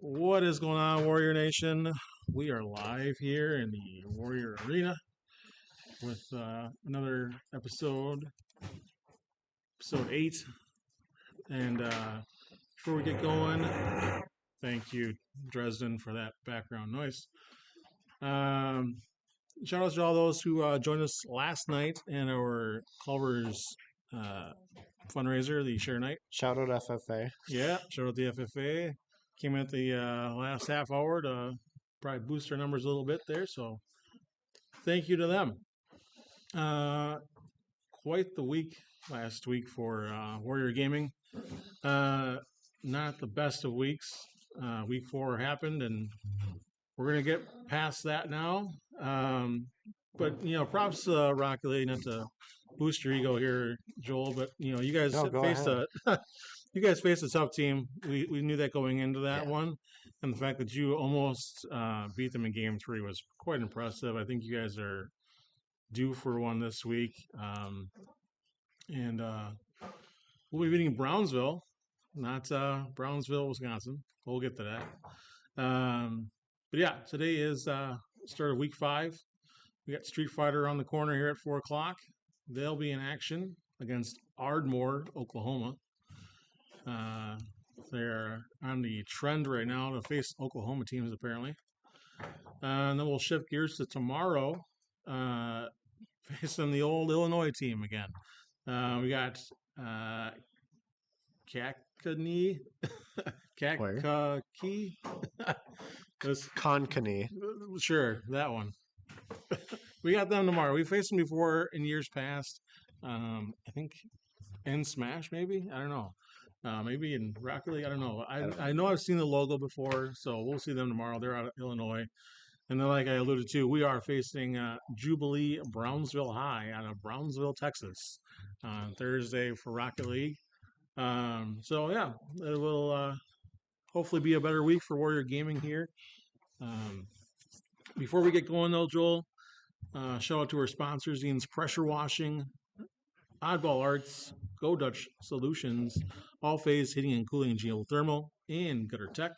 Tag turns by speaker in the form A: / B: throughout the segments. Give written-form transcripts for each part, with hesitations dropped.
A: What is going on, Warrior Nation? We are live here in the Warrior Arena with another episode 8. And before we get going, thank you, Dresden, for that background noise. Shout out to all those who joined us last night in our Culver's fundraiser, the Share Night.
B: Shout out FFA.
A: Yeah, shout out the FFA. Came at the last half hour to probably boost our numbers a little bit there, so thank you to them. Quite the week last week for Warrior Gaming. Not the best of weeks. Week 4 happened, and we're going to get past that now. But, props to Rocket League, not to boost your ego here, Joel, but, you guys faced you guys faced a tough team. We knew that going into that one. And the fact that you almost beat them in Game 3 was quite impressive. I think you guys are due for one this week. And we'll be beating Brownsville, not Brownsville, Wisconsin. We'll get to that. But yeah, today is start of week 5. We got Street Fighter on the corner here at 4 o'clock. They'll be in action against Ardmore, Oklahoma. They're on the trend right now to face Oklahoma teams, apparently. And then we'll shift gears to tomorrow, facing the old Illinois team again. We got Kakani,
B: Konkani.
A: Sure, that one. We got them tomorrow. We faced them before in years past. I think in Smash, maybe? I don't know. Maybe in Rocket League. I don't know. I know I've seen the logo before, so we'll see them tomorrow. They're out of Illinois. And then, like I alluded to, we are facing Jubilee Brownsville High out of Brownsville, Texas, on Thursday for Rocket League. So, yeah, it will hopefully be a better week for Warrior Gaming here. Before we get going, though, Joel, shout out to our sponsors, Ian's Pressure Washing, Oddball Arts, Go Dutch Solutions, All Phase Heating and Cooling and Geothermal, and Gutter Tech.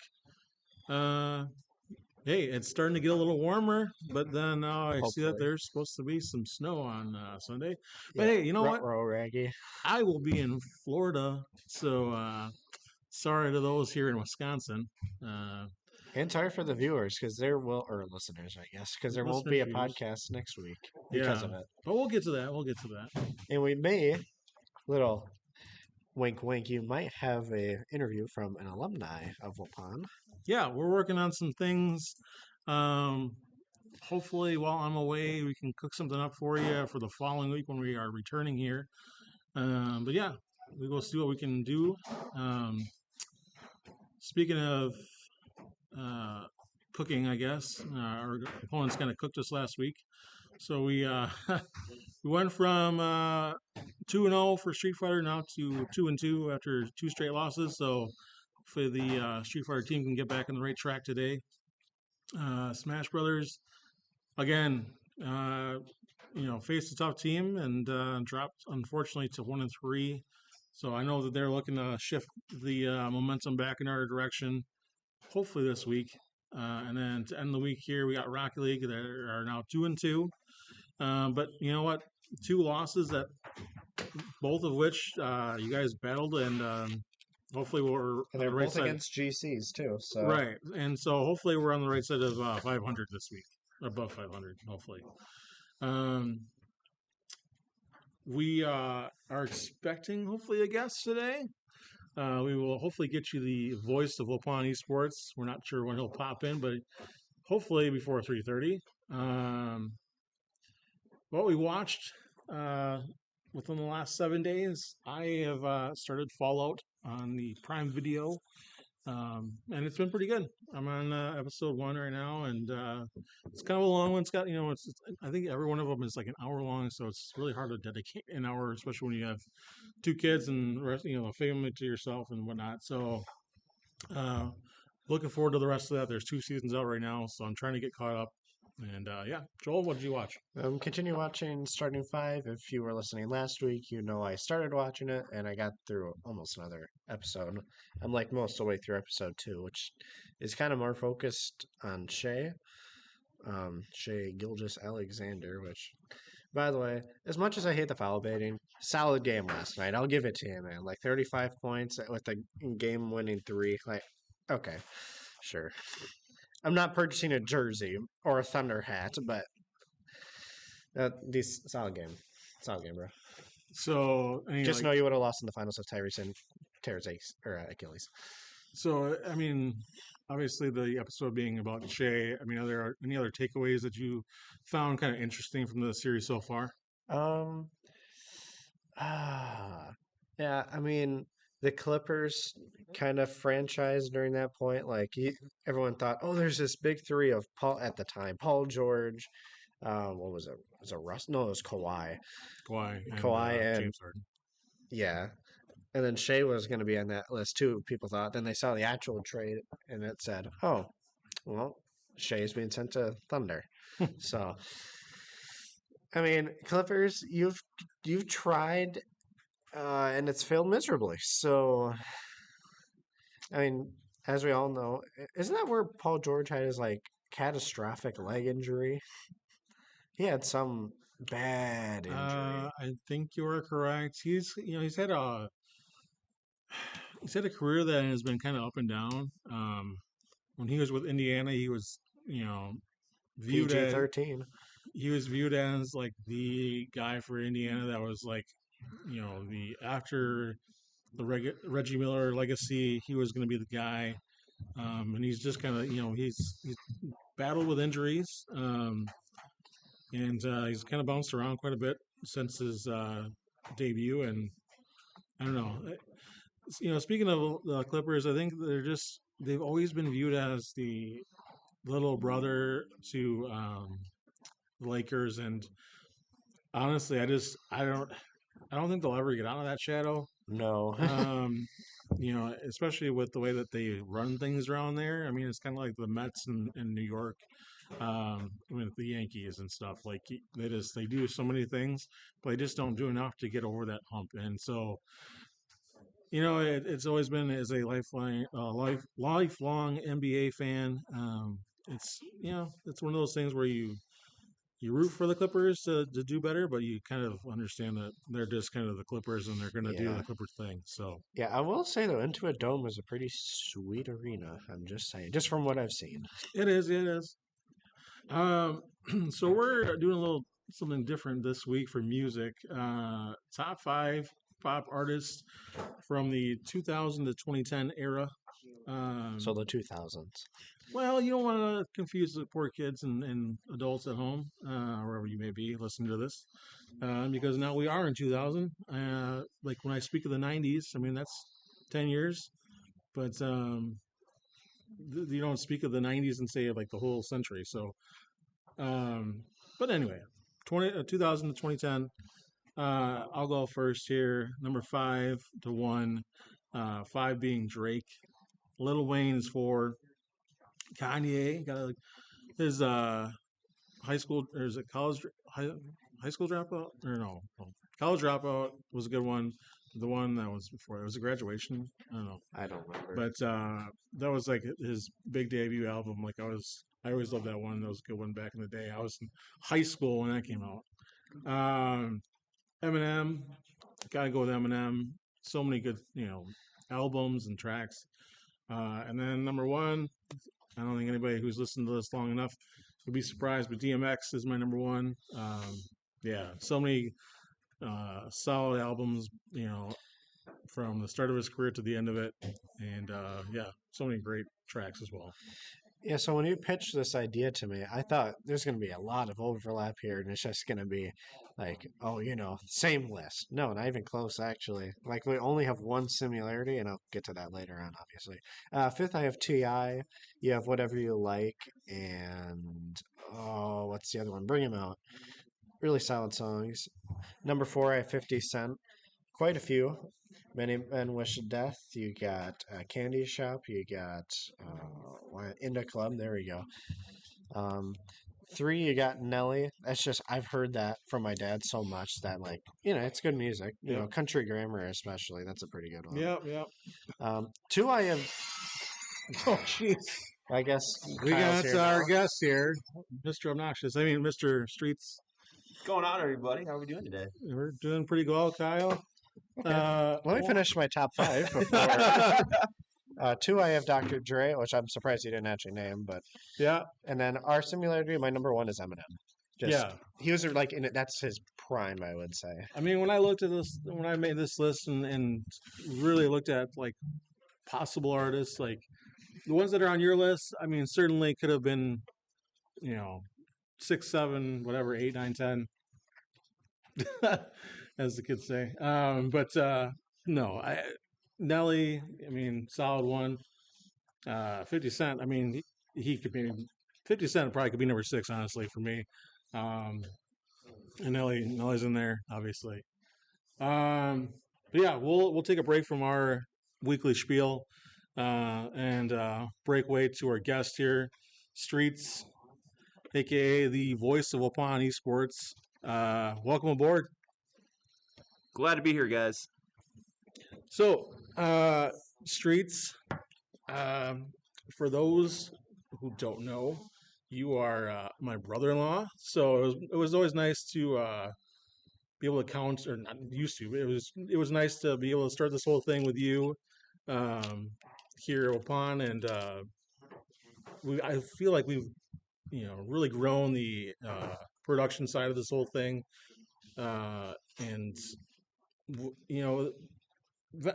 A: Hey, it's starting to get a little warmer, but then I see that there's supposed to be some snow on Sunday. But hey, you know what?
B: Raggy.
A: I will be in Florida, so sorry to those here in Wisconsin.
B: And sorry for the viewers, because or listeners, I guess, because there won't be a podcast next week because of it.
A: But we'll get to that.
B: And we may, little wink, wink, you might have a interview from an alumni of Waupun.
A: Yeah, we're working on some things. Hopefully, while I'm away, we can cook something up for you for the following week when we are returning here. But yeah, we will see what we can do. Speaking of cooking, I guess our opponents kind of cooked us last week, so we we went from 2-0 for Street Fighter now to 2-2 after 2 straight losses. So hopefully the Street Fighter team can get back on the right track today. Smash Brothers again, faced a tough team and dropped unfortunately to 1-3. So I know that they're looking to shift the momentum back in our direction, hopefully this week. And then to end the week here, we got Rocket League that are now 2-2. But you know what? 2 losses that both of which you guys battled, and hopefully we're
B: and they're both against GCs too. So
A: right, and so hopefully we're on the right side of 500 this week, above 500, hopefully. We are expecting hopefully a guest today. We will hopefully get you the voice of Waupun Esports. We're not sure when he'll pop in, but hopefully before 3:30. What we watched within the last 7 days, I have started Fallout on the Prime Video, and it's been pretty good. I'm on episode 1 right now, and it's kind of a long one. It's got, I think every one of them is like an hour long, so it's really hard to dedicate an hour, especially when you have 2 kids and a family to yourself and whatnot. So looking forward to the rest of that. There's 2 seasons out right now, so I'm trying to get caught up. And yeah, Joel, what did you watch?
B: Continue watching Starting Five. If you were listening last week, you know I started watching it and I got through almost another episode. I'm like most of the way through episode 2, which is kind of more focused on Shay Gilgis Alexander, which, by the way, as much as I hate the foul baiting, solid game last night. I'll give it to you, man. Like 35 points with a game winning three. Like, okay, sure. I'm not purchasing a jersey or a Thunder hat, but these solid game, bro.
A: So, I mean,
B: Just
A: like,
B: know you would have lost in the finals if Tyrese tears Achilles.
A: so I mean, obviously the episode being about Shay. I mean, are there any other takeaways that you found kind of interesting from the series so far?
B: Um, yeah. I mean, the Clippers kind of franchised during that point. Like everyone thought, oh, there's this big three of Paul at the time, Paul George. What was it? Was it Russ? No, it was Kawhi.
A: Kawhi and
B: Kawhi and
A: James Harden.
B: yeah, and then Shea was going to be on that list too. People thought. Then they saw the actual trade, and it said, "Oh, well, Shea's being sent to Thunder." So, I mean, Clippers, you've tried, and it's failed miserably. So, I mean, as we all know, isn't that where Paul George had his like catastrophic leg injury? He had some bad injury.
A: I think you are correct. He's had a career that has been kind of up and down. When he was with Indiana, he was you know viewed
B: PG
A: as
B: 13.
A: he was viewed as like the guy for Indiana that was like the after the Reggie Miller legacy, he was going to be the guy. And he's just kind of he's battled with injuries, and he's kind of bounced around quite a bit since his debut. And I don't know, speaking of the Clippers, I think they've always been viewed as the little brother to the Lakers, and honestly, I don't think they'll ever get out of that shadow.
B: No.
A: Um, especially with the way that they run things around there. I mean, it's kind of like the Mets in New York, with the Yankees and stuff. Like they do so many things, but they just don't do enough to get over that hump. And so, it's always been as a lifelong NBA fan. It's one of those things where you root for the Clippers to do better, but you kind of understand that they're just kind of the Clippers and they're going to do
B: Yeah.
A: the Clippers thing. So
B: Yeah, I will say though, Intuit Dome is a pretty sweet arena. I'm just saying, just from what I've seen.
A: it is, it is. Um, so we're doing a little something different this week for music. Top five pop artists from the 2000 to 2010 era.
B: So
A: Um,
B: the 2000s.
A: well, you don't want to confuse the poor kids and adults at home, wherever you may be listening to this, because now we are in 2000. Like when I speak of the 90s, I mean, that's 10 years, but you don't speak of the 90s and say like the whole century. So, um, but anyway, 2000 to 2010. I'll go first here. Number 5 to 1. Five being Drake. Little Wayne is 4. Kanye got his high school or is it high school dropout or no, college dropout was a good one. The one that was before it was a graduation. I don't know,
B: I don't remember.
A: but that was like his big debut album. Like I always loved that one. That was a good one back in the day. I was in high school when that came out. Um, Eminem, gotta go with Eminem. So many good albums and tracks. And then number one, I don't think anybody who's listened to this long enough would be surprised, but DMX is my number one. Yeah, so many solid albums, from the start of his career to the end of it, and yeah, so many great tracks as well.
B: Yeah, so when you pitched this idea to me, I thought there's going to be a lot of overlap here, and it's just going to be like, oh, same list. No, not even close, actually. Like, we only have one similarity, and I'll get to that later on, obviously. Fifth, I have T.I. You have Whatever You Like, and, oh, what's the other one? Bring Him Out. Really solid songs. Number 4, I have 50 Cent. Quite a few. Many Men Wish Death. You got Candy Shop. You got Inda Club. There we go. Um, 3, you got Nelly. That's just I've heard that from my dad so much that like it's good music.
A: Yep.
B: Country Grammar especially. That's a pretty good one.
A: Yep.
B: 2, I have.
A: Oh, jeez.
B: I guess
A: We
B: Kyle's
A: got
B: here
A: our
B: now.
A: guest here, Mr. Obnoxious. I mean, Mr. Streets.
C: What's going on, everybody? How are we doing today?
A: We're doing pretty well, Kyle.
B: Let me finish my top 5 before. 2, I have Dr. Dre, which I'm surprised he didn't actually name, but
A: Yeah,
B: and then our similarity, my number 1 is Eminem.
A: yeah.
B: He was like in it. That's his prime, I would say.
A: I mean, when I looked at this, when I made this list and really looked at like possible artists, like the ones that are on your list, I mean, certainly could have been, 6, 7, whatever, 8, 9, 10, as the kids say. But no, Nelly, I mean, solid one. 50 Cent, I mean, he could be 50 Cent probably could be number 6, honestly, for me. And Nelly's in there, obviously. But yeah, we'll take a break from our weekly spiel and break way to our guest here, Streets, aka the voice of Waupun Esports. Welcome aboard.
C: Glad to be here, guys.
A: So, Streets, for those who don't know, you are my brother-in-law. So it was always nice to be able to count, or not used to. It was nice to be able to start this whole thing with you here at Waupun, and I feel like we've really grown the production side of this whole thing, and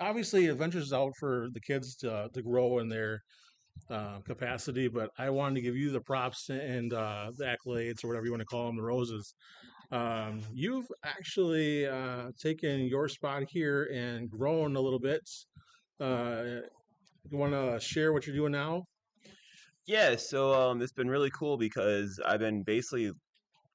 A: obviously it ventures out for the kids to grow in their capacity, but I wanted to give you the props and the accolades, or whatever you want to call them, the roses. You've actually taken your spot here and grown a little bit. You want to share what you're doing now?
C: Yeah, so it's been really cool because I've been basically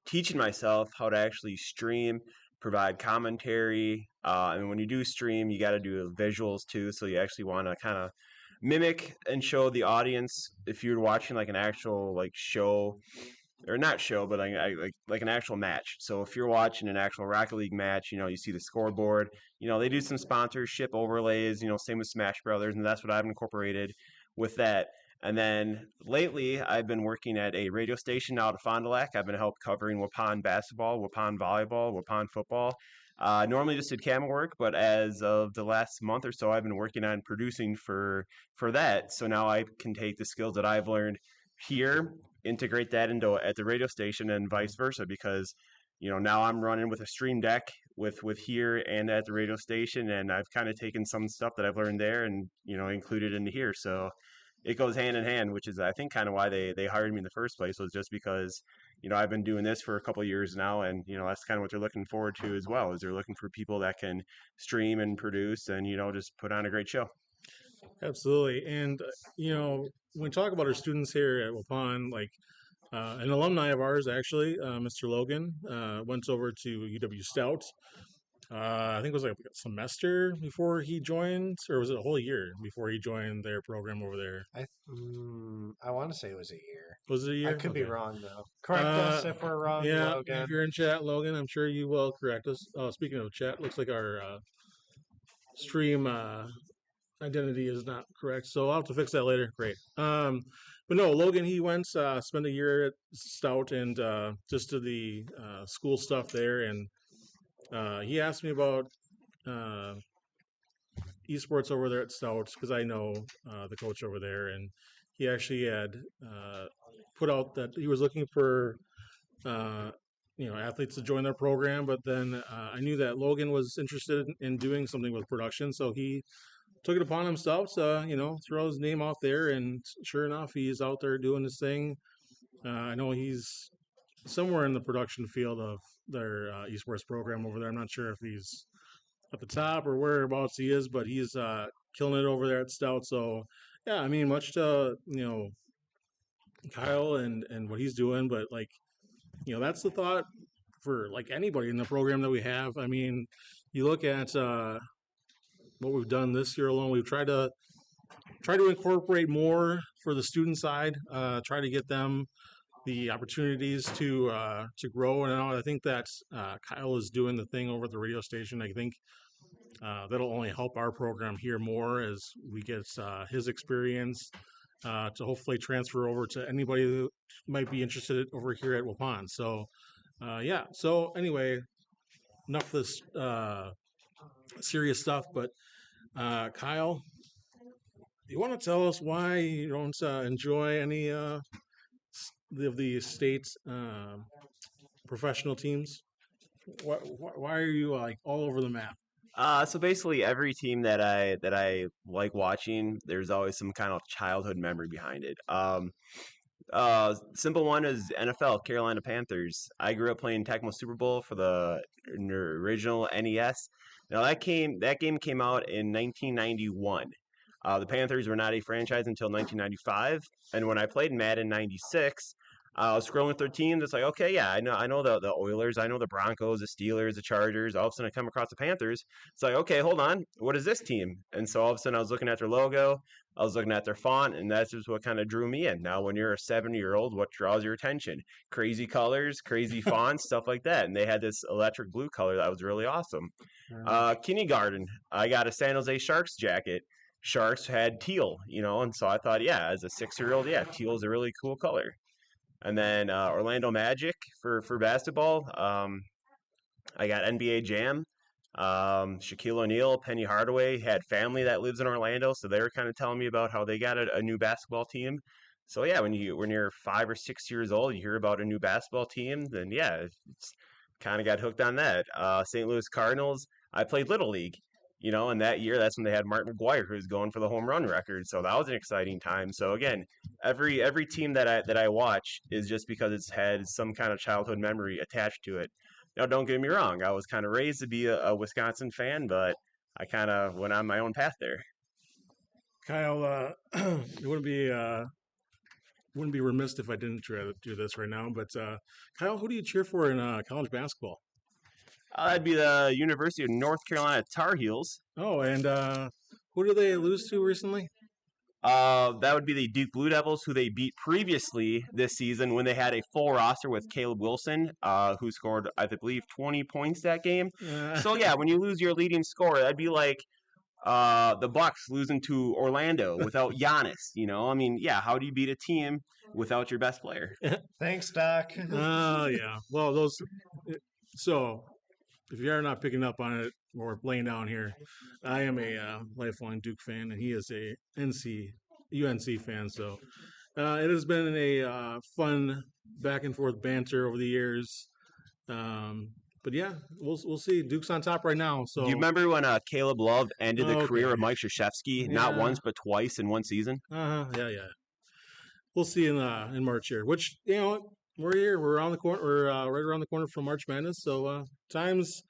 C: teaching myself how to actually stream, provide commentary. And when you do stream, you got to do visuals too. So you actually want to kind of mimic and show the audience if you're watching like an actual like show, or not show, but like an actual match. So if you're watching an actual Rocket League match, you see the scoreboard. They do some sponsorship overlays. Same with Smash Brothers, and that's what I've incorporated with that. And then lately, I've been working at a radio station out of Fond du Lac. I've been helped covering Waupun basketball, Waupun volleyball, Waupun football. Normally just did camera work, but as of the last month or so, I've been working on producing for that. So now I can take the skills that I've learned here, integrate that into at the radio station, and vice versa. Because now I'm running with a stream deck with here and at the radio station, and I've kind of taken some stuff that I've learned there and included into here. So it goes hand in hand, which is I think kind of why they hired me in the first place, was just because I've been doing this for a couple of years now, and that's kind of what they're looking forward to as well, is they're looking for people that can stream and produce and just put on a great show.
A: Absolutely. And when we talk about our students here at Waupun, like an alumni of ours, actually, Mr. Logan, went over to UW Stout. I think it was like a semester before he joined, or was it a whole year before he joined their program over there?
B: I want to say it was a year.
A: Was it a year?
B: I could be wrong, though. Correct us if we're wrong,
A: yeah,
B: Logan.
A: if you're in chat, Logan, I'm sure you will correct us. Speaking of chat, looks like our stream identity is not correct, so I'll have to fix that later. Great. But no, Logan, he went spent a year at Stout and just did the school stuff there, and he asked me about esports over there at Stout, because I know the coach over there, and he actually had put out that he was looking for athletes to join their program, but then I knew that Logan was interested in doing something with production, so he took it upon himself to throw his name out there, and sure enough, he's out there doing his thing. I know he's somewhere in the production field of their esports program over there. I'm not sure if he's at the top or whereabouts he is, but he's killing it over there at Stout. So yeah, I mean, much to Kyle and what he's doing, but like that's the thought for like anybody in the program that we have. I mean, you look at what we've done this year alone. We've tried to incorporate more for the student side, try to get them the opportunities to grow. And I think that Kyle is doing the thing over at the radio station. I think that'll only help our program here more as we get his experience to hopefully transfer over to anybody who might be interested over here at Waupun. So, yeah. So anyway, enough of this serious stuff. But Kyle, you want to tell us why you don't enjoy any of the state professional teams? Why are you like all over the map?
C: So basically, every team that I like watching, there's always some kind of childhood memory behind it. Simple one is NFL, Carolina Panthers. I grew up playing Tecmo Super Bowl for the original NES. Now that game came out in 1991. The Panthers were not a franchise until 1995, and when I played Madden '96, I was scrolling through teams. It's like, okay, yeah, I know the Oilers, I know the Broncos, the Steelers, the Chargers. All of a sudden, I come across the Panthers. It's like, okay, hold on, what is this team? And so all of a sudden, I was looking at their logo, I was looking at their font, and that's just what kind of drew me in. Now, when you're a 70-year-old, what draws your attention? Crazy colors, crazy fonts, stuff like that. And they had this electric blue color that was really awesome. Kindergarten, I got a San Jose Sharks jacket. Sharks had teal, and so I thought, yeah, as a 6-year-old, yeah, teal is a really cool color. And then Orlando Magic for basketball. I got NBA Jam. Shaquille O'Neal, Penny Hardaway had family that lives in Orlando, so they were kind of telling me about how they got a new basketball team. So yeah, when you're 5 or 6 years old, you hear about a new basketball team, then yeah, it's kind of got hooked on that. St. Louis Cardinals. I played Little League. And that year, that's when they had Mark McGuire, who was going for the home run record. So that was an exciting time. So again, every team that I watch is just because it's had some kind of childhood memory attached to it. Now, don't get me wrong, I was kind of raised to be a Wisconsin fan, but I kind of went on my own path there.
A: Kyle, it wouldn't be remiss if I didn't try to do this right now. But Kyle, who do you cheer for in college basketball?
C: That'd be the University of North Carolina Tar Heels.
A: Oh, and who did they lose to recently?
C: That would be the Duke Blue Devils, who they beat previously this season when they had a full roster with Caleb Wilson, who scored, I believe, 20 points that game. So, yeah, when you lose your leading scorer, that'd be like the Bucks losing to Orlando without Giannis. I mean, yeah, how do you beat a team without your best player?
B: Thanks, Doc.
A: Oh, yeah. Well, so if you are not picking up on it or laying down here, I am a lifelong Duke fan, and he is a UNC fan. So it has been a fun back and forth banter over the years. But yeah, we'll see. Duke's on top right now. So
C: do you remember when Caleb Love ended the career of Mike Krzyzewski not once but twice in one season?
A: Yeah. We'll see in March here. Which we're here. We're around the corner. We're right around the corner from March Madness. So times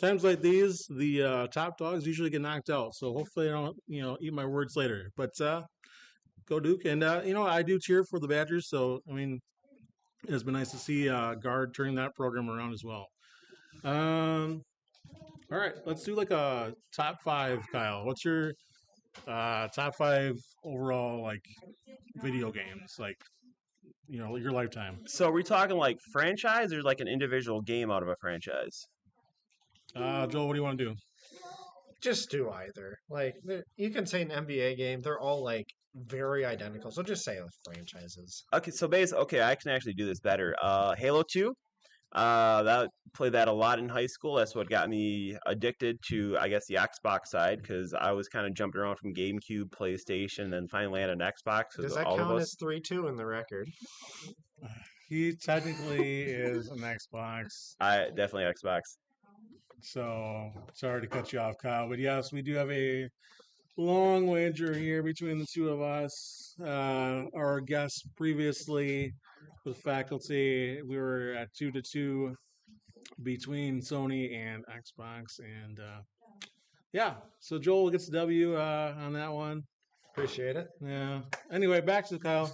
A: like these, the top dogs usually get knocked out. So hopefully I don't eat my words later. But go Duke, and I do cheer for the Badgers. So I mean, it's been nice to see Guard turning that program around as well. All right, let's do like a top 5, Kyle. What's your top 5 overall like video games, like your lifetime?
C: So are we talking like franchise or like an individual game out of a franchise?
A: Joel, what do you want to do?
B: Just do either. Like you can say an NBA game. They're all like very identical. So just say franchises.
C: Okay, so I can actually do this better. Halo 2. Played that a lot in high school. That's what got me addicted to, I guess, the Xbox side, because I was kind of jumping around from GameCube, PlayStation, and then finally landed an Xbox.
B: Does that count as 3-2 in the record?
A: He technically is an Xbox.
C: Definitely Xbox.
A: So sorry to cut you off, Kyle, but yes, we do have a long wager here between the two of us. Our guests previously with faculty, we were at 2-2 between Sony and Xbox, and so Joel gets the W on that one.
B: Appreciate it.
A: Yeah. Anyway, back to Kyle.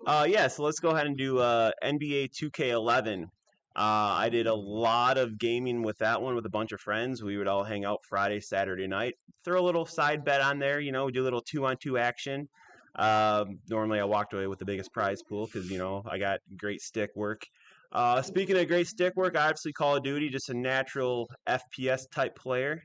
C: So let's go ahead and do NBA 2K11. I did a lot of gaming with that one with a bunch of friends. We would all hang out Friday, Saturday night, throw a little side bet on there, do a little 2-on-2 action. Normally, I walked away with the biggest prize pool because I got great stick work. Speaking of great stick work, obviously Call of Duty, just a natural FPS type player.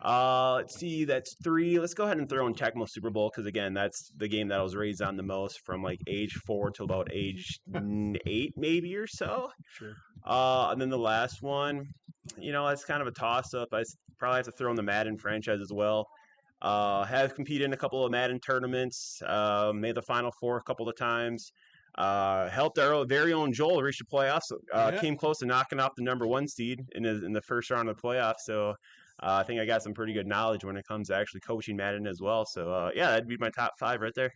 C: Let's see, that's 3. Let's go ahead and throw in Tecmo Super Bowl because again, that's the game that I was raised on the most from like age 4 to about age 8, maybe or so.
A: Sure.
C: And then the last one, that's kind of a toss up. I probably have to throw in the Madden franchise as well. Have competed in a couple of Madden tournaments. Made the Final Four a couple of times. Helped our very own Joel reach the playoffs. Came close to knocking off the number 1 seed in the first round of the playoffs. So I think I got some pretty good knowledge when it comes to actually coaching Madden as well. So that'd be my top 5 right there.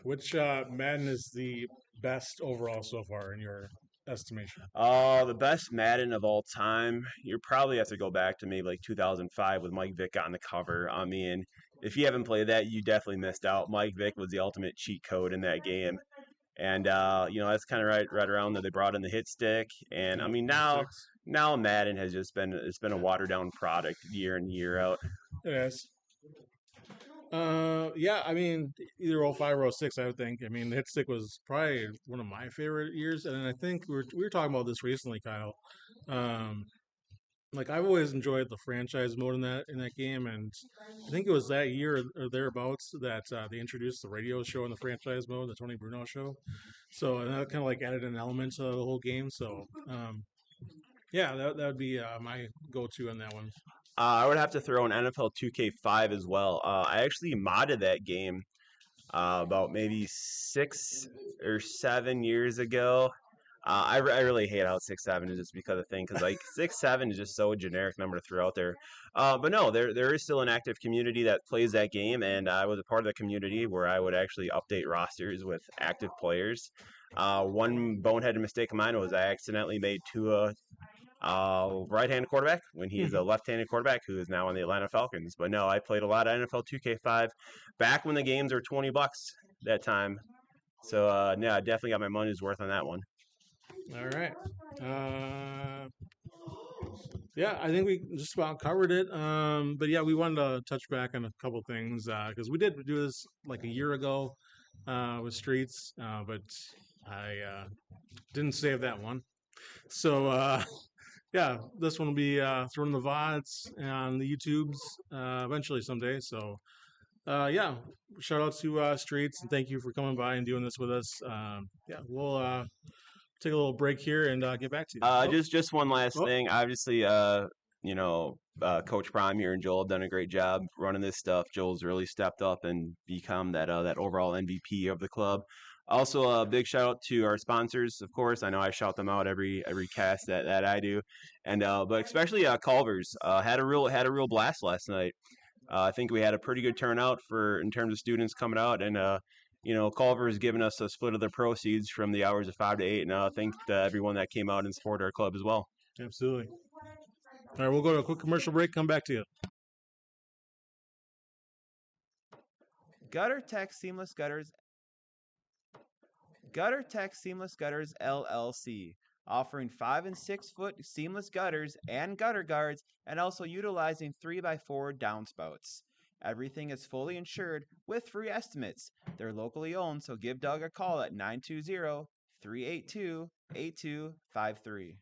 A: Which Madden is the best overall so far in your estimation?
C: The best Madden of all time, you probably have to go back to maybe like 2005 with Mike Vick on the cover. I mean, if you haven't played that, you definitely missed out. Mike Vick was the ultimate cheat code in that game. And that's kind of right around that they brought in the hit stick. And I mean now Madden has just been a watered down product year in year out.
A: It is. I mean either 05 or 06, I would think. I mean the hit stick was probably one of my favorite years, and I think we were talking about this recently, Kyle. Like I've always enjoyed the franchise mode in that game, and I think it was that year or thereabouts that they introduced the radio show in the franchise mode, the Tony Bruno show. So and that kind of like added an element to the whole game. So that would be my go-to on that one.
C: I would have to throw in NFL 2K5 as well. I actually modded that game about maybe 6 or 7 years ago. I really hate how 6-7 is just because of thing because like 6-7 is just so a generic number to throw out there. But no, there is still an active community that plays that game, and I was a part of the community where I would actually update rosters with active players. One boneheaded mistake of mine was I accidentally made Tua right-handed quarterback when he's a left-handed quarterback who is now on the Atlanta Falcons. But no, I played a lot of NFL 2K5 back when the games were $20 that time. So I definitely got my money's worth on that one.
A: All right. I think we just about covered it. But we wanted to touch back on a couple things because we did do this like a year ago with Streets, but I didn't save that one. So this one will be thrown in the VODs and the YouTubes eventually someday. So shout out to Streets and thank you for coming by and doing this with us. We'll take a little break here and get back to you.
C: Just one last thing. Obviously, Coach Prime here and Joel have done a great job running this stuff. Joel's really stepped up and become that overall MVP of the club. Also, a big shout out to our sponsors, of course. I know I shout them out every cast that I do, and but especially Culver's had a real blast last night. I think we had a pretty good turnout in terms of students coming out, and Culver has given us a split of the proceeds from the hours of 5 to 8, and thank everyone that came out and supported our club as well.
A: Absolutely. All right, we'll go to a quick commercial break. Come back to you.
D: Gutter Tech Seamless Gutters LLC, offering 5 and 6 foot seamless gutters and gutter guards, and also utilizing 3x4 downspouts. Everything is fully insured with free estimates. They're locally owned, so give Doug a call at 920-382-8253.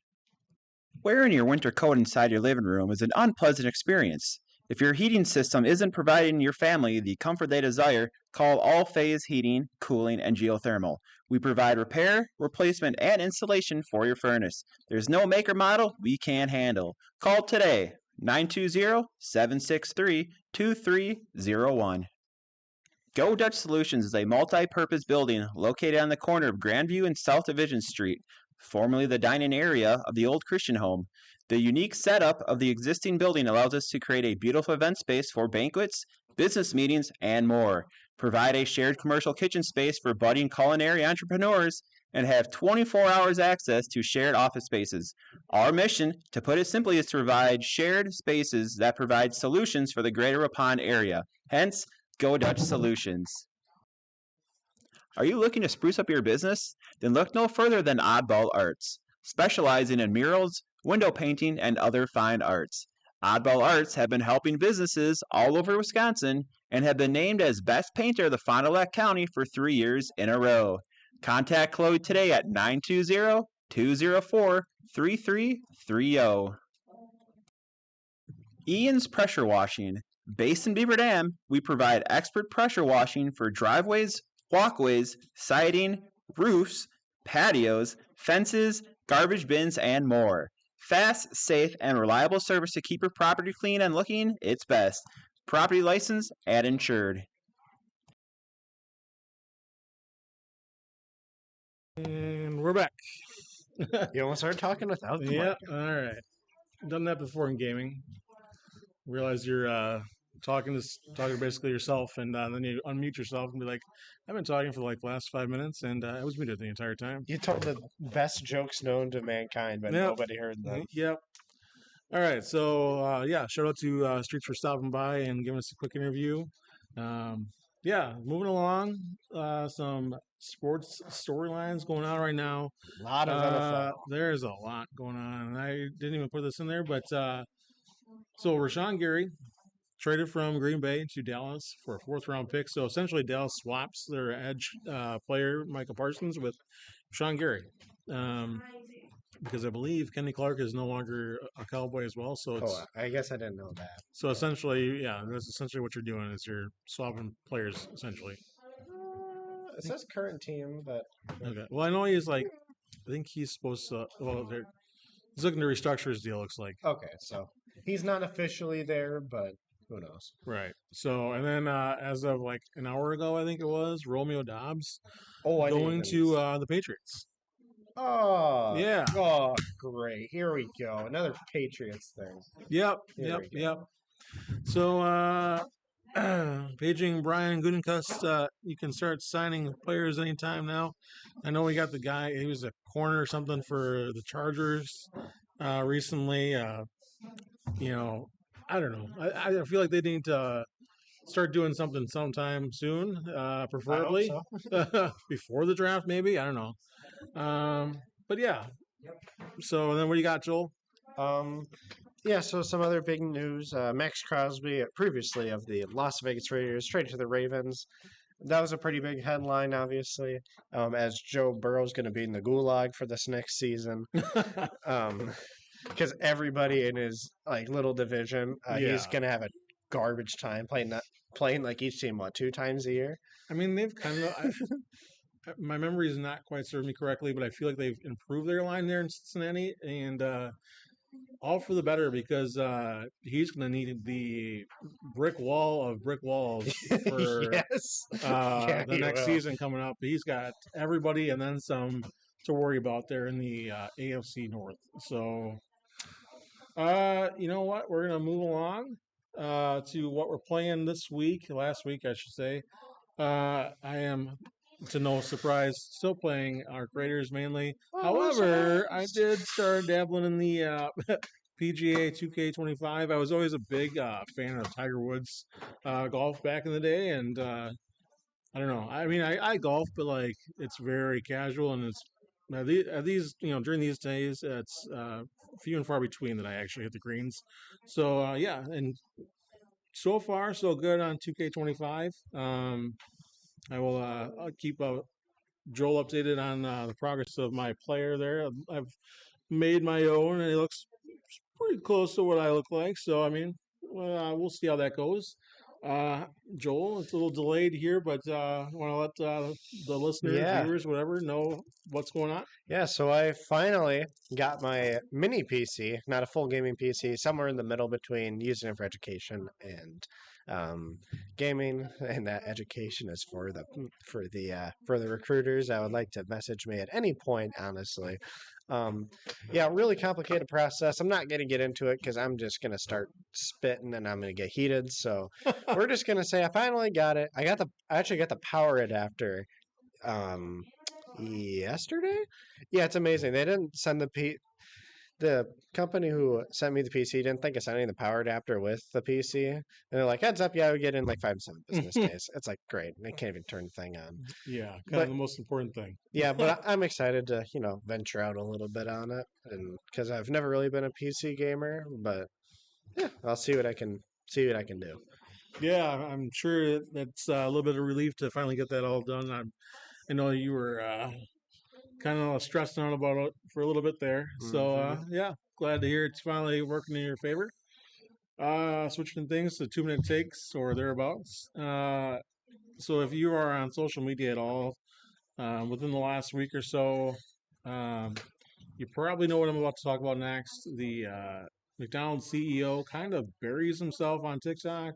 E: Wearing your winter coat inside your living room is an unpleasant experience. If your heating system isn't providing your family the comfort they desire, call All Phase Heating, Cooling, and Geothermal. We provide repair, replacement, and installation for your furnace. There's no make or model we can't handle. Call today, 920-763-2301. Go Dutch Solutions is a multi-purpose building located on the corner of Grandview and South Division Street, formerly the dining area of the old Christian home. The unique setup of the existing building allows us to create a beautiful event space for banquets, business meetings, and more. Provide a shared commercial kitchen space for budding culinary entrepreneurs, and have 24 hours access to shared office spaces. Our mission, to put it simply, is to provide shared spaces that provide solutions for the greater Waupun area. Hence, Go Dutch Solutions. Are you looking to spruce up your business? Then look no further than Oddball Arts, specializing in murals, window painting, and other fine arts. Oddball Arts have been helping businesses all over Wisconsin and have been named as Best Painter of the Fond du Lac County for 3 years in a row. Contact Chloe today at 920-204-3330. Ian's Pressure Washing. Based in Beaver Dam, we provide expert pressure washing for driveways, walkways, siding, roofs, patios, fences, garbage bins, and more. Fast, safe, and reliable service to keep your property clean and looking its best. Property license and insured.
A: And we're back.
B: You almost started talking without the
A: Yeah,
B: mic.
A: all right. Done that before in gaming. Realize you're talking to basically yourself, and then you unmute yourself and be like, "I've been talking for like the last 5 minutes, and I was muted the entire time."
B: You told the best jokes known to mankind, but
A: Yep.
B: nobody heard them.
A: Yep. All right. So yeah, shout out to Streets for stopping by and giving us a quick interview. Yeah, moving along. Some sports storylines going on right now.
B: A lot of NFL.
A: There's a lot going on, and I didn't even put this in there, but so Rashawn Gary traded from Green Bay to Dallas for a 4th-round pick. So essentially, Dallas swaps their edge player Micah Parsons with Rashawn Gary, because I believe Kenny Clark is no longer a Cowboy as well. So it's
B: I guess I didn't know that.
A: so essentially, yeah, that's essentially what you're doing is you're swapping players essentially.
B: It says current team, but
A: Okay. Well, I know he's like, I think he's supposed to. Well, he's looking to restructure his deal. Looks like.
B: okay, so he's not officially there, but who knows?
A: Right. So, and then as of like an hour ago, I think it was Romeo Dobbs
B: Oh, I
A: going to the Patriots.
B: Oh,
A: Yeah.
B: Oh, great! Here we go. Another Patriots thing.
A: Yep.
B: Here we go.
A: So, paging Brian Gutekunst, you can start signing players anytime now. I know we got the guy. He was a corner or something for the Chargers recently. You know, I don't know. I feel like they need to start doing something sometime soon, preferably before the draft, maybe. I don't know. But yeah. So then, what do you got, Joel?
B: Yeah, so some other big news. Max Crosby, previously of the Las Vegas Raiders, traded to the Ravens. That was a pretty big headline, obviously, as Joe Burrow's going to be in the gulag for this next season. Because everybody in his like little division, he's going to have a garbage time playing like each team, 2 times a year?
A: I mean, they've kind of... my memory is not quite serving me correctly, but I feel like they've improved their line there in Cincinnati, and all for the better because he's going to need the brick wall of brick walls for
B: Yes.
A: the next season coming up. He's got everybody and then some to worry about there in the AFC North. So, you know what? We're going to move along to what we're playing this week, last week, I should say. I am, to no surprise, still playing Arc Raiders mainly. However, I did start dabbling in the PGA 2K25. I was always a big fan of Tiger Woods golf back in the day, and I don't know. I mean, I golf, but like it's very casual, and it's these during these days, it's few and far between that I actually hit the greens. So yeah, and so far so good on 2K25. I will I'll keep Joel updated on the progress of my player there. I've made my own, and it looks pretty close to what I look like. So, I mean, we'll see how that goes. Joel, it's a little delayed here, but want to let the listeners, viewers, whatever, know what's going on?
B: Yeah, so I finally got my mini PC, not a full gaming PC, somewhere in the middle between using it for education and gaming, and that education is for the recruiters that would like to message me at any point, honestly. Yeah, really complicated process. I'm not going to get into it because I'm just going to start spitting and I'm going to get heated. So we're just going to say I finally got it. I actually got the power adapter yesterday. Yeah, it's amazing. They didn't send the company who sent me the PC didn't think of sending the power adapter with the PC. And they're like, heads up, yeah, we get in like 5 to 7 business days. It's like, great. They can't even turn the thing on.
A: Yeah, kind of the most important thing.
B: Yeah, but I'm excited to, venture out a little bit on it. And because I've never really been a PC gamer, but yeah, I'll see what I can do.
A: Yeah, I'm sure that's a little bit of relief to finally get that all done. I know you were kind of stressing out about it for a little bit there. So yeah, glad to hear it's finally working in your favor. Switching things to 2 minute takes or thereabouts. So if you are on social media at all within the last week or so, um, you probably know what I'm about to talk about next. The McDonald's CEO kind of buries himself on TikTok,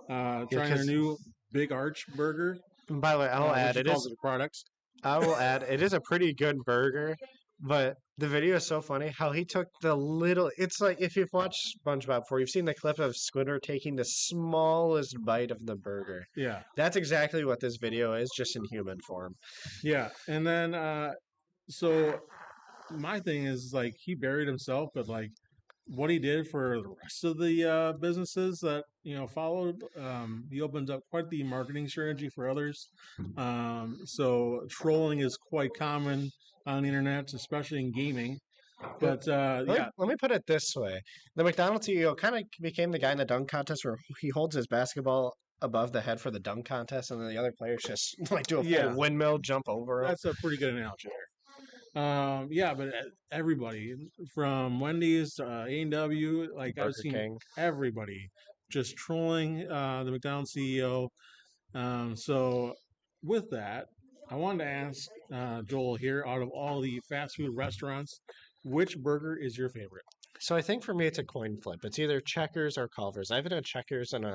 A: trying their
B: 'cause-
A: new Big Arch burger,
B: By the way,
A: which he calls it a product.
B: I will add, it is a pretty good burger, but the video is so funny how he took the little. It's like if you've watched SpongeBob before, you've seen the clip of Squidward taking the smallest bite of the burger.
A: Yeah,
B: That's exactly what this video is, just in human form.
A: yeah. And then so my thing is like he buried himself, but like what he did for the rest of the businesses that followed, he opened up quite the marketing strategy for others. So trolling is quite common on the internet, especially in gaming. But
B: Let me put it this way: the McDonald's CEO kind of became the guy in the dunk contest where he holds his basketball above the head for the dunk contest, and then the other players just like do a full
A: Yeah.
B: windmill jump over him.
A: that's a pretty good analogy there. Yeah, but everybody from Wendy's to A&W, like I've
B: Burger
A: seen
B: King.
A: everybody just trolling the McDonald's CEO. So with that, I wanted to ask Joel here, out of all the fast food restaurants, which burger is your favorite?
B: So I think for me it's a coin flip. It's either Checkers or Culver's. I haven't had Checkers and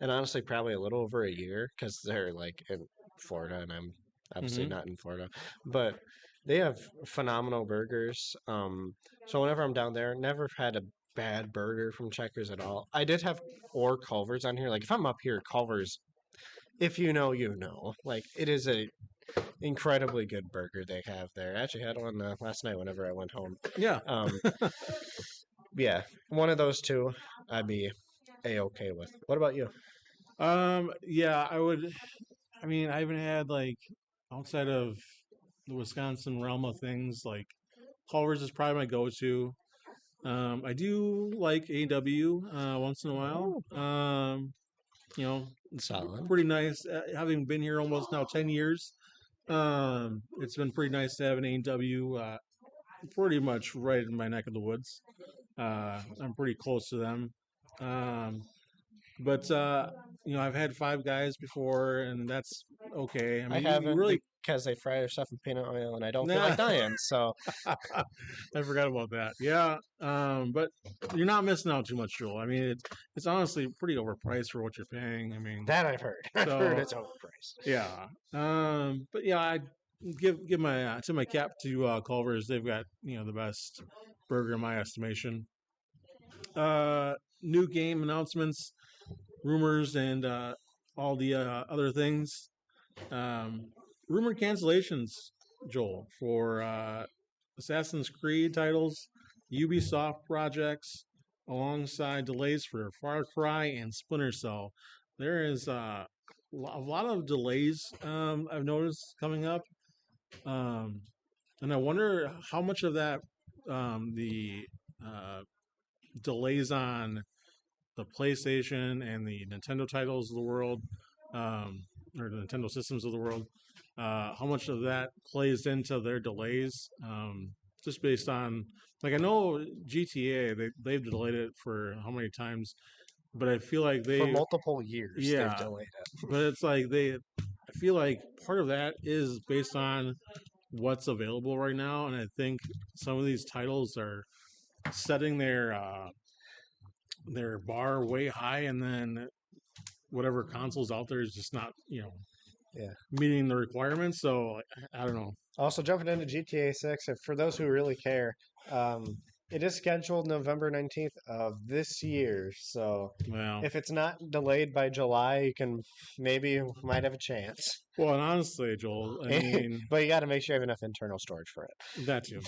B: honestly probably a little over a year because they're like in Florida and I'm obviously
A: Mhm.
B: not in Florida, but they have phenomenal burgers. So whenever I'm down there, never had a bad burger from Checkers at all. I did have or Culver's on here. Like if I'm up here, Culver's. If you know, you know. Like it is a incredibly good burger they have there. I actually had one last night whenever I went home.
A: Yeah.
B: Um, yeah, one of those two I'd be a-okay with. What about you?
A: Yeah, I would. I mean, I haven't had like outside of the Wisconsin realm of things, like Culver's is probably my go-to. I do like AW once in a while. It's
B: Solid.
A: pretty nice. Having been here almost now 10 years, it's been pretty nice to have an AW pretty much right in my neck of the woods. I'm pretty close to them. Um, but I've had Five Guys before, and that's okay. I
B: I
A: mean, you
B: haven't
A: really
B: because they fry their stuff in peanut oil, and I don't feel
A: nah.
B: like dying. So
A: I forgot about that. Yeah, but you're not missing out too much, Joel. I mean, it's honestly pretty overpriced for what you're paying. I mean,
B: that I've heard. I've
A: So-
B: heard it's overpriced.
A: yeah. But yeah, I give my my cap to Culver's. They've got the best burger in my estimation. New game announcements, rumors, and all the other things. Rumored cancellations, Joel, for Assassin's Creed titles, Ubisoft projects, alongside delays for Far Cry and Splinter Cell. There is a lot of delays I've noticed coming up, um, and I wonder how much of that the uh, delays on the PlayStation and the Nintendo titles of the world, or the Nintendo systems of the world, how much of that plays into their delays, just based on, like, I know GTA, they've delayed it for how many times, but I feel like
B: For
A: they,
B: multiple years,
A: Yeah.
B: they've delayed it.
A: but it's like I feel like part of that is based on what's available right now, and I think some of these titles are setting their bar way high, and then whatever consoles out there is just not
B: Yeah.
A: meeting the requirements. So I don't know.
B: Also, jumping into GTA 6, and for those who really care, it is scheduled November 19th of this year. So
A: Well,
B: if it's not delayed by July, you might have a chance.
A: well, and honestly, Joel, I mean
B: But you got to make sure you have enough internal storage for it.
A: that too.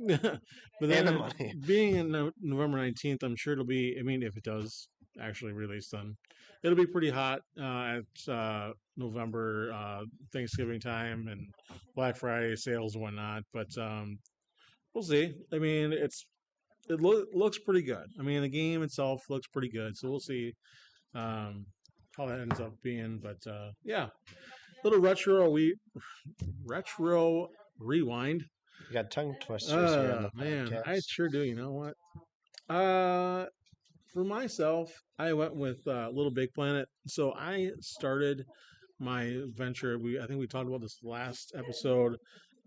A: But
B: And
A: then
B: the money.
A: being in November 19th, I'm sure it'll be. I mean, if it does actually release, then it'll be pretty hot at November Thanksgiving time and Black Friday sales and whatnot. But we'll see. I mean, it looks pretty good. I mean, the game itself looks pretty good. So we'll see. Um, how that ends up being. But yeah, little retro rewind.
B: You got tongue twisters here on the
A: Man,
B: podcast.
A: I sure do. You know what? For myself, I went with Little Big Planet. So I started my venture. I think we talked about this last episode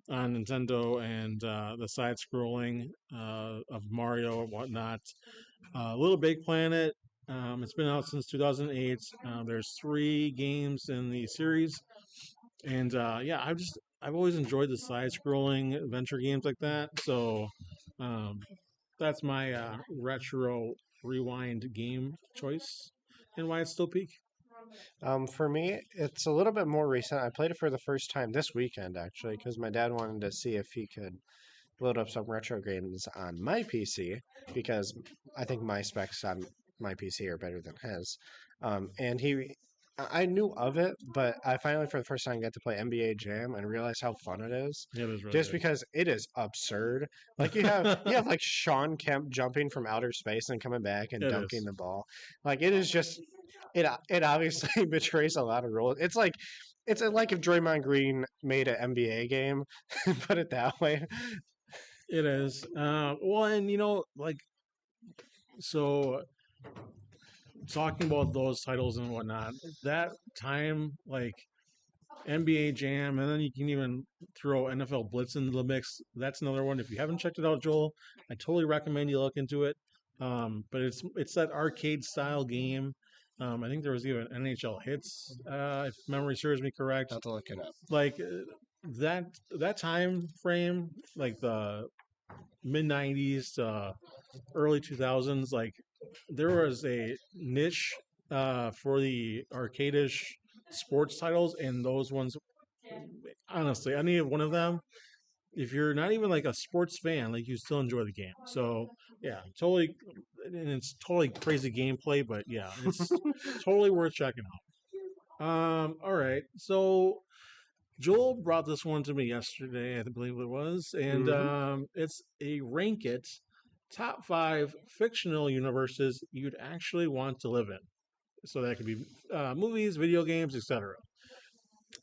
A: on Nintendo and the side scrolling of Mario and whatnot. Little Big Planet. It's been out since 2008. There's 3 games in the series, and yeah, I've always enjoyed the side scrolling adventure games like that. So um, that's my retro rewind game choice, and why it's still peak.
B: For me, it's a little bit more recent. I played it for the first time this weekend, actually, because my dad wanted to see if he could load up some retro games on my PC, because I think my specs on my PC are better than his. And I knew of it, but I finally, for the first time, got to play NBA Jam and realized how fun it is.
A: Yeah, it was really
B: Just
A: good.
B: because it is absurd. Like you have like Sean Kemp jumping from outer space and coming back and
A: It
B: dunking
A: is.
B: the ball. Like it is just it obviously betrays a lot of rules. It's like if Draymond Green made an NBA game, put it that way.
A: It is. Well, and like, so talking about those titles and whatnot, that time, like NBA Jam, and then you can even throw NFL Blitz into the mix. That's another one. If you haven't checked it out, Joel, I totally recommend you look into it. But it's that arcade style game. I think there was even NHL Hits, if memory serves me correct.
B: I'll have to look it up.
A: Like that time frame, like the mid '90s to early 2000s, like there was a niche for the arcadish sports titles, and those ones, honestly, any one of them, if you're not even like a sports fan, like you still enjoy the game. So yeah, totally, and it's totally crazy gameplay, but yeah, it's totally worth checking out. All right, so Joel brought this one to me yesterday, I believe it was, and it's a rank it top 5 fictional universes you'd actually want to live in. So that could be movies, video games, etc.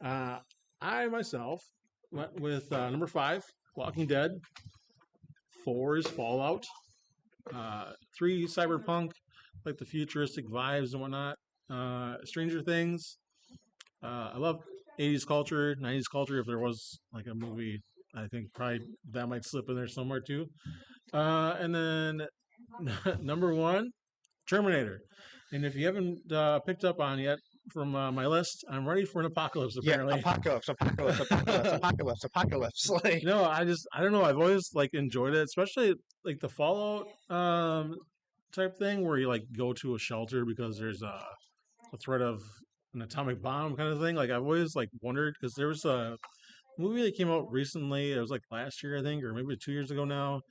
A: I myself went with number 5, Walking Dead. 4 is Fallout. 3, Cyberpunk, like the futuristic vibes and whatnot. Stranger Things. I love 80s culture, 90s culture. If there was like a movie, I think probably that might slip in there somewhere too. And then number 1, Terminator. And if you haven't picked up on yet from my list, I'm ready for an apocalypse. Apparently,
B: apocalypse. Like,
A: no, I don't know. I've always like enjoyed it, especially like the Fallout type thing where you like go to a shelter because there's a threat of an atomic bomb kind of thing. Like I've always like wondered, because there was a movie that came out recently. It was like last year, I think, or maybe 2 years ago now.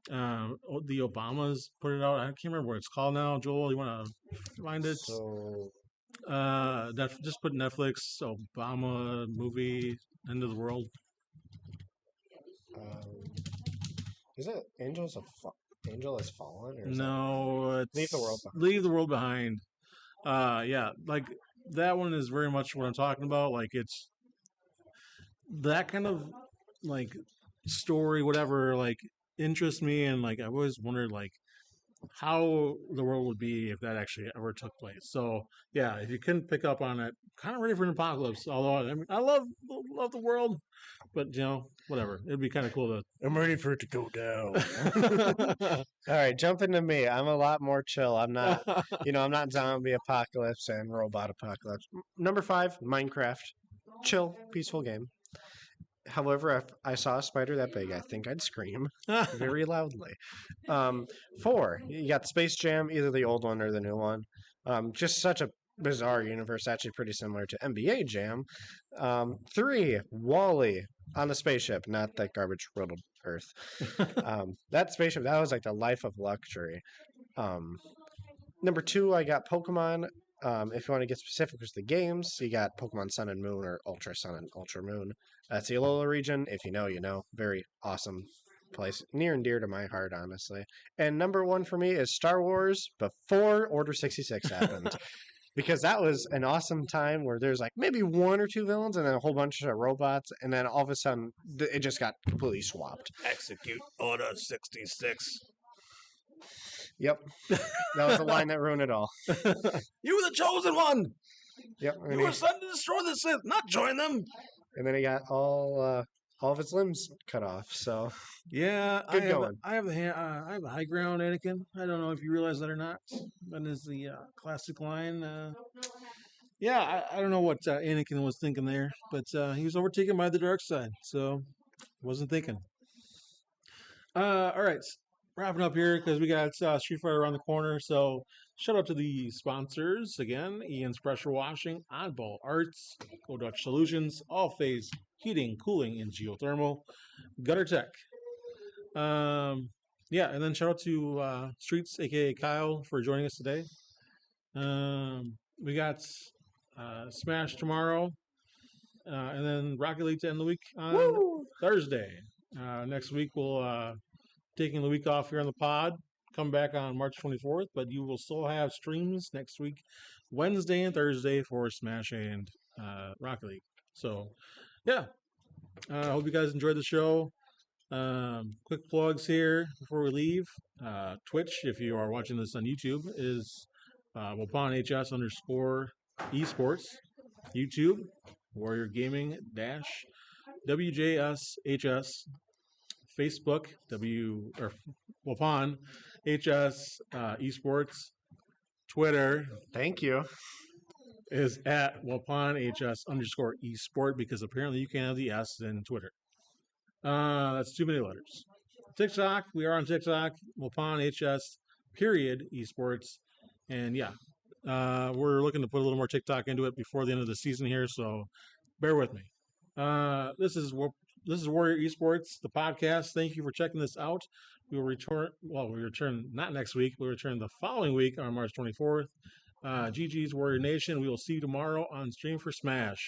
A: The Obamas put it out. I can't remember what it's called now. Joel, you want to find it?
B: so
A: Just put Netflix Obama movie End of the World.
B: is it Angel Has Fallen? Or is
A: No, it's
B: Leave the World Behind.
A: Leave the World Behind. Yeah, like that one is very much what I'm talking about. Like it's that kind of like story, whatever, like interests me, and like I've always wondered like how the world would be if that actually ever took place. So yeah, if you couldn't pick up on it, kind of ready for an apocalypse. Although I mean, I love the world, but whatever. It'd be kind of cool to.
B: I'm ready for it to go down. All right, jump into me. I'm a lot more chill. I'm not, I'm not zombie apocalypse and robot apocalypse. Number 5, Minecraft. Chill, peaceful game. However, if I saw a spider that big, I think I'd scream very loudly. 4, you got Space Jam, either the old one or the new one. Just such a bizarre universe, actually pretty similar to NBA Jam. 3, Wall-E on the spaceship, not that garbage riddled Earth. That spaceship, that was like the life of luxury. Number 2, I got Pokemon. If you want to get specific with the games, you got Pokemon Sun and Moon or Ultra Sun and Ultra Moon. That's the Alola region. If you know, you know. Very awesome place. Near and dear to my heart, honestly. And number 1 for me is Star Wars before Order 66 happened. because that was an awesome time where there's like maybe one or two villains and then a whole bunch of robots, and then all of a sudden it just got completely swapped.
A: Execute Order 66.
B: Yep, that was the line that ruined it all.
A: You were the chosen one.
B: Yep,
A: You were sent to destroy the Sith, not join them.
B: and then he got all of his limbs cut off. So
A: Yeah,
B: Good going.
A: I have the high ground, Anakin. I don't know if you realize that or not. That is the classic line. Yeah, I don't know what Anakin was thinking there, but he was overtaken by the dark side, so wasn't thinking. All right, wrapping up here because we got Street Fighter around the corner. So shout out to the sponsors again: Ian's Pressure Washing, Oddball Arts, Go Dutch Solutions, All Phase Heating, Cooling, and Geothermal, Gutter Tech. Yeah, and then shout out to Streets, aka Kyle, for joining us today. We got Smash tomorrow, and then Rocket League to end the week on Thursday. Next week we'll taking the week off here on the pod. Come back on March 24th, but you will still have streams next week, Wednesday and Thursday for Smash and Rocket League. So, yeah, I hope you guys enjoyed the show. Quick plugs here before we leave. Twitch, if you are watching this on YouTube, is Waupun HS _ Esports. YouTube, Warrior Gaming-WJSHS. Facebook, Waupun HS Esports. Twitter
B: thank you.
A: is at Waupun HS _ Esport because apparently you can't have the S in Twitter. That's too many letters. TikTok, we are on TikTok, Waupun HS Esports. And yeah, we're looking to put a little more TikTok into it before the end of the season here, so bear with me. This is Warrior Esports, the podcast. Thank you for checking this out. We will return, we return not next week, we'll return the following week on March 24th. GG's Warrior Nation. We will see you tomorrow on stream for Smash.